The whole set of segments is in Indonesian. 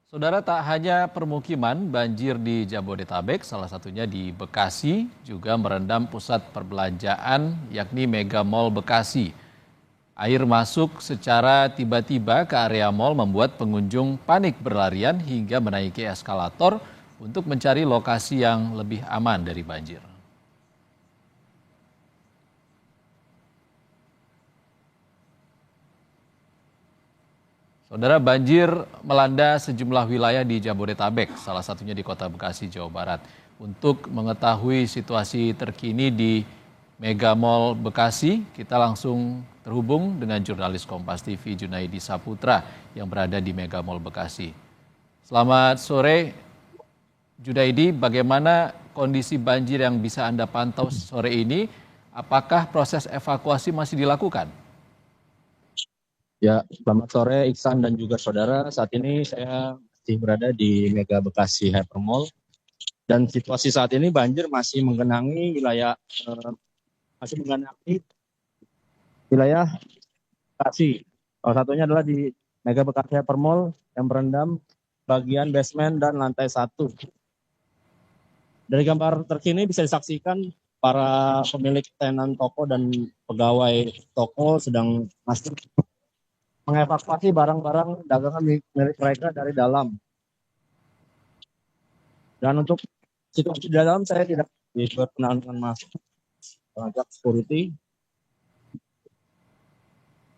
Saudara, tak hanya permukiman, banjir di Jabodetabek, salah satunya di Bekasi, juga merendam pusat perbelanjaan yakni Mega Mall Bekasi. Air masuk secara tiba-tiba ke area mal membuat pengunjung panik berlarian hingga menaiki eskalator untuk mencari lokasi yang lebih aman dari banjir. Saudara, banjir melanda sejumlah wilayah di Jabodetabek, salah satunya di Kota Bekasi, Jawa Barat. Untuk mengetahui situasi terkini di Mega Mall Bekasi, kita langsung terhubung dengan jurnalis Kompas TV Junaidi Saputra yang berada di Mega Mall Bekasi. Selamat sore, Junaidi. Bagaimana kondisi banjir yang bisa Anda pantau sore ini? Apakah proses evakuasi masih dilakukan? Ya, selamat sore Iksan dan juga saudara. Saat ini saya masih berada di Mega Bekasi Hypermall dan situasi saat ini banjir masih menggenangi wilayah Bekasi. Salah satunya adalah di Mega Bekasi Hypermall yang berendam bagian basement dan lantai 1. Dari gambar terkini bisa disaksikan para pemilik tenan toko dan pegawai toko sedang masuk mengevakuasi barang-barang dagangan milik mereka dari dalam. Dan untuk situasi di dalam saya tidak diperkenankan masuk mengajak security.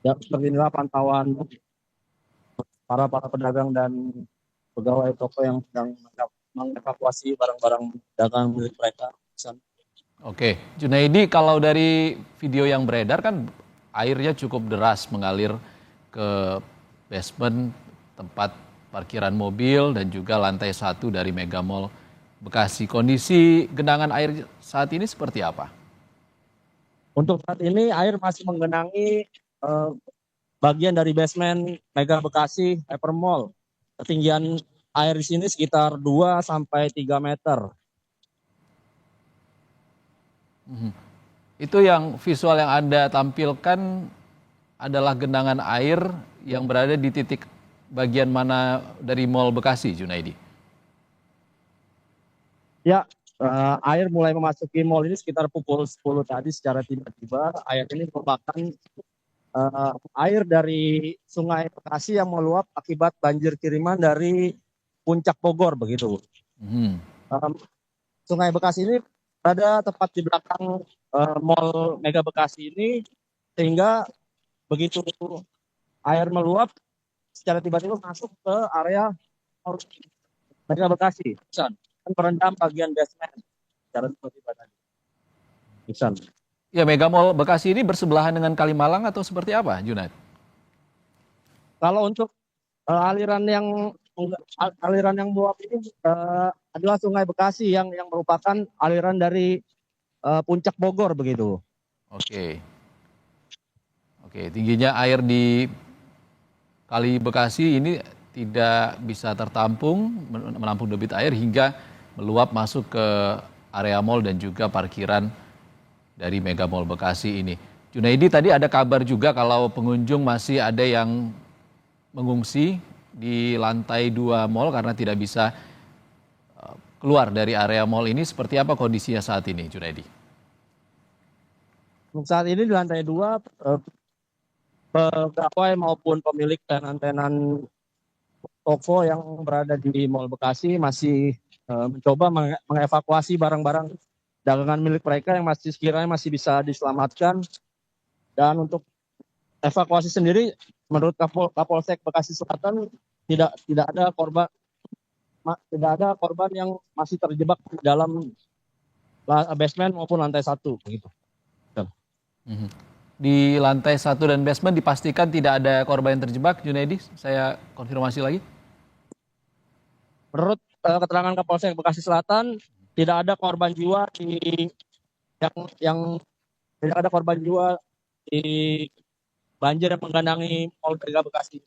Ya, seperti inilah pantauan para pedagang dan pegawai toko yang sedang mengevakuasi barang-barang dagangan milik mereka. Oke, Junaidi, kalau dari video yang beredar kan airnya cukup deras mengalir ke basement tempat parkiran mobil dan juga lantai 1 dari Mega Mall Bekasi. Kondisi genangan air saat ini seperti apa? Untuk saat ini air masih menggenangi bagian dari basement Mega Bekasi Hypermall. Ketinggian air di sini sekitar 2 sampai 3 meter. Itu yang visual yang Anda tampilkan adalah genangan air yang berada di titik bagian mana dari Mall Bekasi, Junaidi? Ya, air mulai memasuki mall ini sekitar pukul 10 tadi secara tiba-tiba. Air ini merupakan air dari Sungai Bekasi yang meluap akibat banjir kiriman dari Puncak Bogor begitu. Sungai Bekasi ini berada tepat di belakang Mall Mega Bekasi ini, sehingga begitu air meluap secara tiba-tiba masuk ke area Mega Bekasi dan merendam bagian basement secara tiba-tiba tadi. Ya, Mega Mall Bekasi ini bersebelahan dengan Kalimalang atau seperti apa, Junaid? Kalau untuk aliran yang meluap ini adalah Sungai Bekasi yang merupakan aliran dari Puncak Bogor begitu. Oke, tingginya air di Kali Bekasi ini tidak bisa tertampung, menampung debit air hingga meluap masuk ke area mal dan juga parkiran dari Mega Mall Bekasi ini. Junaidi, tadi ada kabar juga kalau pengunjung masih ada yang mengungsi di lantai 2 mal karena tidak bisa keluar dari area mal ini. Seperti apa kondisinya saat ini, Junaidi? Untuk saat ini di lantai 2 pegawai maupun pemilik tenan-tenan toko yang berada di Mall Bekasi masih mencoba mengevakuasi barang-barang dagangan milik mereka yang sekiranya masih bisa diselamatkan. Dan untuk evakuasi sendiri, menurut Kapolsek Bekasi Selatan tidak ada korban yang masih terjebak di dalam basement maupun lantai 1 begitu. Di lantai 1 dan basement dipastikan tidak ada korban yang terjebak, Junaidi. Saya konfirmasi lagi. Menurut keterangan Kapolsek Bekasi Selatan, tidak ada korban jiwa tidak ada korban jiwa di banjir yang menggenangi Mall Mega Bekasi.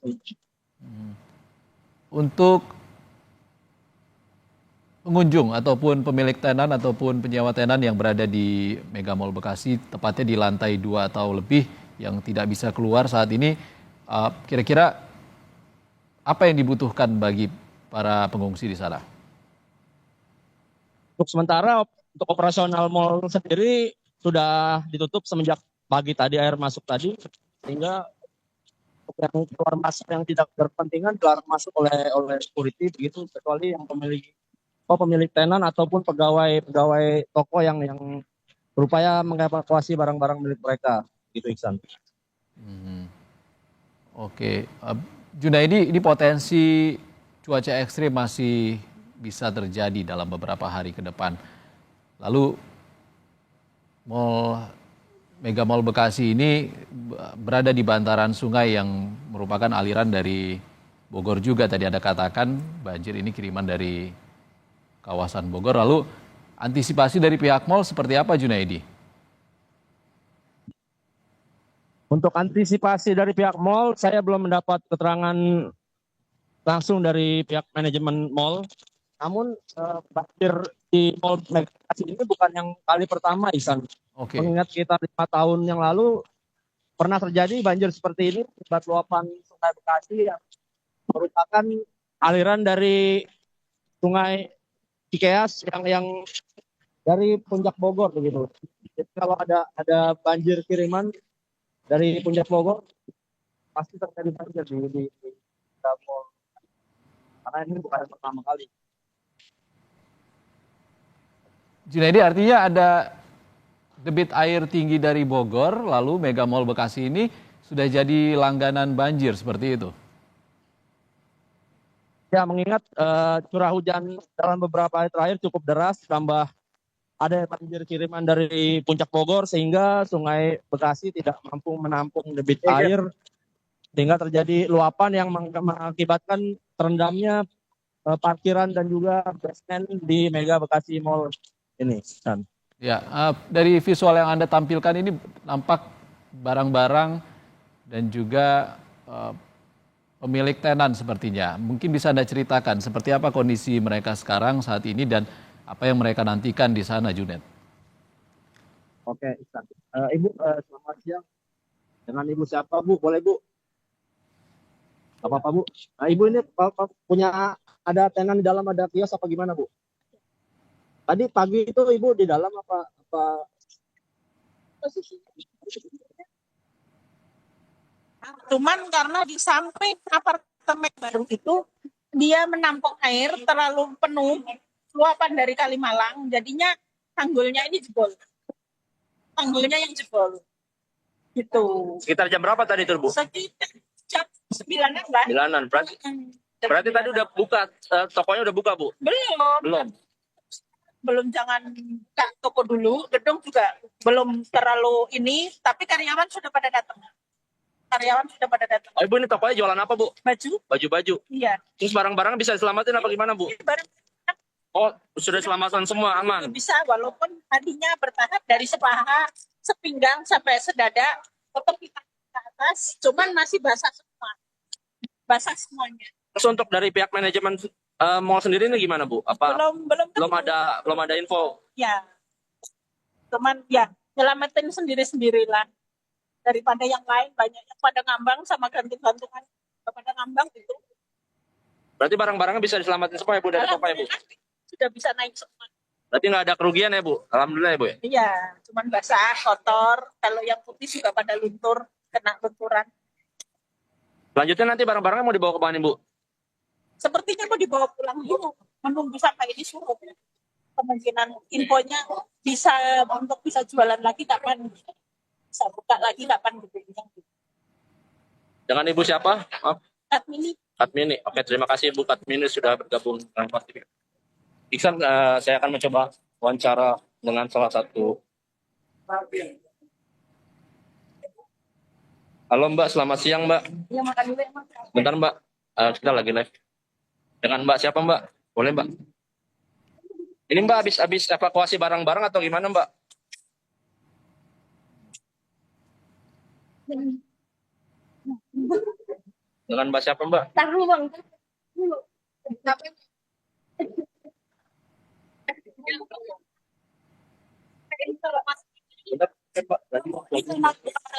Untuk pengunjung ataupun pemilik tenan ataupun penyewa tenan yang berada di Mega Mall Bekasi, tepatnya di lantai 2 atau lebih yang tidak bisa keluar saat ini, kira-kira apa yang dibutuhkan bagi para pengungsi di sana? Untuk sementara untuk operasional mal sendiri sudah ditutup semenjak pagi tadi air masuk tadi, sehingga untuk yang keluar masuk yang tidak berkepentingan keluar masuk oleh security begitu, kecuali yang pemilik tenan ataupun pegawai toko yang berupaya mengevakuasi barang-barang milik mereka gitu, Iksan. Oke, Junaidi, ini potensi cuaca ekstrim masih bisa terjadi dalam beberapa hari ke depan. Lalu Mega Mall Bekasi ini berada di bantaran sungai yang merupakan aliran dari Bogor juga. Tadi ada katakan banjir ini kiriman dari kawasan Bogor. Lalu antisipasi dari pihak mall seperti apa, Junaidi? Untuk antisipasi dari pihak mall, saya belum mendapat keterangan langsung dari pihak manajemen mall. Namun banjir di Mall Bekasi ini bukan yang kali pertama, Ihsan. Oke. Mengingat sekitar 5 tahun yang lalu pernah terjadi banjir seperti ini akibat luapan Sungai Bekasi yang merupakan aliran dari Sungai Cikeas yang dari Puncak Bogor begitu. Jadi kalau ada banjir kiriman dari Puncak Bogor pasti terjadi banjir di mall. Karena ini bukan yang pertama kali. Junaidi, artinya ada debit air tinggi dari Bogor, lalu Mega Mall Bekasi ini sudah jadi langganan banjir seperti itu. Ya, mengingat curah hujan dalam beberapa hari terakhir cukup deras, tambah ada banjir kiriman dari Puncak Bogor sehingga Sungai Bekasi tidak mampu menampung debit air, sehingga terjadi luapan yang mengakibatkan terendamnya parkiran dan juga basement di Mega Bekasi Mall ini. Ya, dari visual yang Anda tampilkan ini nampak barang-barang dan juga pemilik tenan sepertinya. Mungkin bisa Anda ceritakan seperti apa kondisi mereka sekarang saat ini dan apa yang mereka nantikan di sana, Junet? Oke, Ihsan. Ibu, selamat siang. Dengan Ibu siapa, Bu? Boleh, Bu? Apa-apa, Bu? Nah, Ibu ini punya ada tenan di dalam, ada kios apa gimana, Bu? Tadi pagi itu Ibu di dalam apa Cuman karena di samping apartemen baru itu dia menampung air terlalu penuh, luapan dari Kalimalang, jadinya tanggulnya ini jebol. Tanggulnya yang jebol. Gitu. Sekitar jam berapa tadi itu, Bu? Sekitar jam 9-an lah. 9-an. Berarti tadi udah buka, tokonya udah buka, Bu? Belum, jangan buka toko dulu, gedung juga belum terlalu ini, tapi karyawan sudah pada datang. Oh, Ibu ini tokonya jualan apa, Bu? Baju. Iya. Terus barang-barang bisa diselamatin apa gimana, Bu? Barang Oh, sudah diselamatkan semua, aman? bisa, walaupun tadinya bertahap dari sepaha, sepinggang sampai sedada, tetap kita ke atas, cuman masih basah semuanya. Terus untuk dari pihak manajemen mall sendiri ini gimana, Bu? Apa belum ada info? Ya, cuman ya nyelamatin sendiri-sendirilah daripada yang lain banyak yang pada ngambang sama gantung-gantungan pada ngambang gitu. Berarti barang-barangnya bisa diselamatin semua ya, Bu, dari toko ya, Bu? Sudah bisa naik semua. Berarti nggak ada kerugian ya, Bu? Alhamdulillah ya, Bu? Iya, cuman basah, kotor. Kalau yang putih juga pada luntur, kena lunturan. Selanjutnya nanti barang-barangnya mau dibawa ke mana, Bu? Sepertinya mau dibawa pulang dulu, menunggu sampai ini surut. Kemungkinan infonya bisa jualan lagi kapan, bisa buka lagi kapan gitu. Dengan Ibu siapa? Maaf. Admini. Oke, terima kasih Bu Katmini sudah bergabung dengan Kompas TV. Iksan, saya akan mencoba wawancara dengan salah satu. Halo Mbak, selamat siang Mbak. Iya, makan dulu ya, Mas. Bentar Mbak, kita lagi live. Dengan Mbak siapa Mbak? Boleh Mbak? Ini Mbak habis evakuasi barang-barang atau gimana Mbak? Dengan Mbak siapa Mbak? Taruh Bang. Dulu. Bentar, Mbak.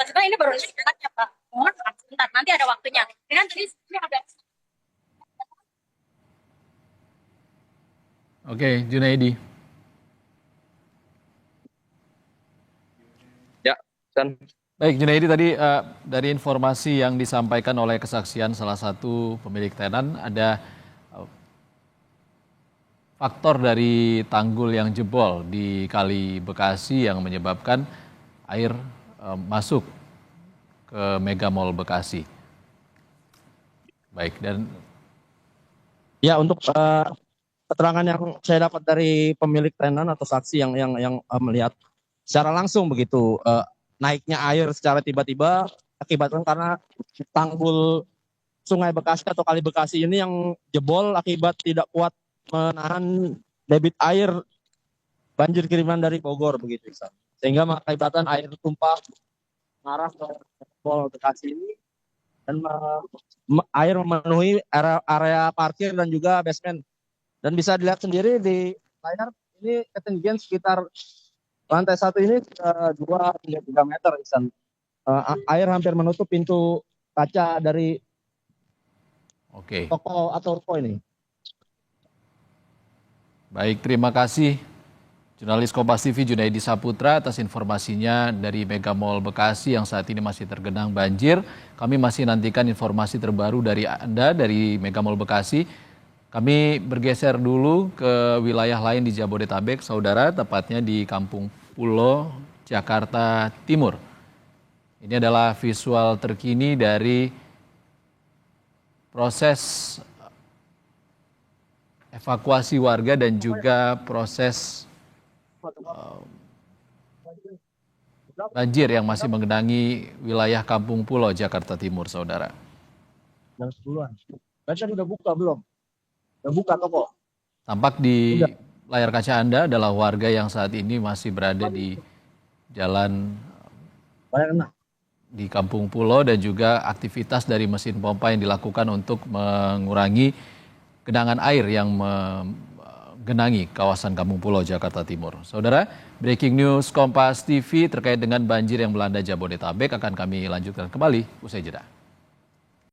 Nah, ini baru ya Pak. Mohon maaf, sebentar, nanti ada waktunya. Dengan tadi ini ada Oke, Junaidi. Ya, dan Baik, Junaidi tadi dari informasi yang disampaikan oleh kesaksian salah satu pemilik tenan ada faktor dari tanggul yang jebol di Kali Bekasi yang menyebabkan air masuk ke Mega Mall Bekasi. Baik, dan ya untuk keterangan yang saya dapat dari pemilik tenan atau saksi yang melihat secara langsung begitu naiknya air secara tiba-tiba akibatkan karena tanggul Sungai Bekasi atau Kali Bekasi ini yang jebol akibat tidak kuat menahan debit air banjir kiriman dari Bogor begitu, Ihsan. Sehingga mengakibatkan air tumpah mengarah ke Mall Bekasi ini dan air memenuhi area parkir dan juga basement. Dan bisa dilihat sendiri di layar ini ketinggian sekitar lantai 1 ini 2 hingga 3 meter, Ihsan. Air hampir menutup pintu kaca dari oke. toko atau ruko ini. Baik, terima kasih jurnalis Kompas TV Junaidi Saputra atas informasinya dari Mega Mall Bekasi yang saat ini masih tergenang banjir. Kami masih nantikan informasi terbaru dari Anda dari Mega Mall Bekasi. Kami bergeser dulu ke wilayah lain di Jabodetabek, saudara, tepatnya di Kampung Pulo, Jakarta Timur. Ini adalah visual terkini dari proses evakuasi warga dan juga proses banjir yang masih menggenangi wilayah Kampung Pulo, Jakarta Timur, saudara. Jam 10-an. Berarti udah buka belum? Udah buka toko? Tampak di layar kaca Anda adalah warga yang saat ini masih berada di jalan di Kampung Pulo dan juga aktivitas dari mesin pompa yang dilakukan untuk mengurangi genangan air yang menggenangi kawasan Kampung Pulo, Jakarta Timur. Saudara, breaking news Kompas TV terkait dengan banjir yang melanda Jabodetabek akan kami lanjutkan kembali usai jeda.